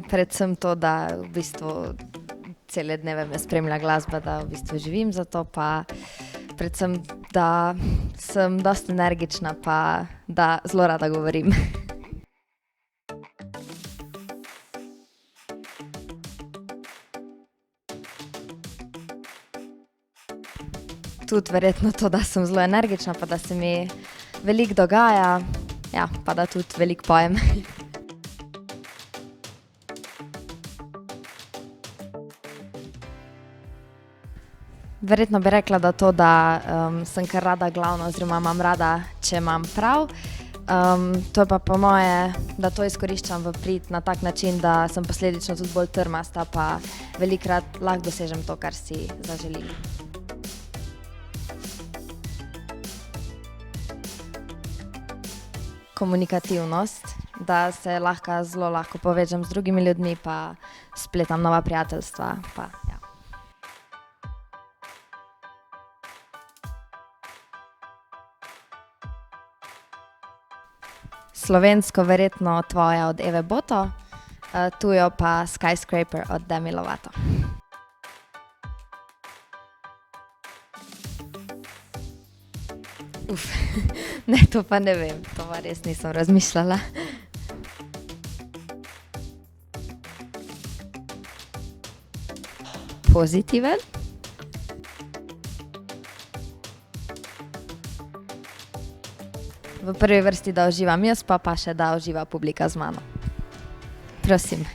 Predvsem to, da v bistvu cele dneve me spremlja glasba, da v bistvu živim za to, pa predvsem, da sem dosti energična, pa da zelo rada govorim. Tudi verjetno to, da sem zelo energična, pa da se mi veliko dogaja, ja, pa da tudi veliko pojem. Verjetno bi rekla, da to, da sem kar rada glavna oziroma imam rada, če imam prav. To je pa po moje, da to izkoriščam v prid na tak način, da sem posledično tudi bolj trmasta, pa velikokrat lahko dosežem to, kar si zaželim. Komunikativnost, da se zelo lahko povežem z drugimi ljudmi, pa spletam nova prijateljstva, pa ja. Slovensko verjetno Tvoja od Eve Boto, tujo pa Skyscraper od Demi Lovato. Ne, to pa ne vem, to pa res nisem razmišljala. Pozitiven? V prvi vrsti, da uživam jaz, pa še da uživa publika z mano. Prosim.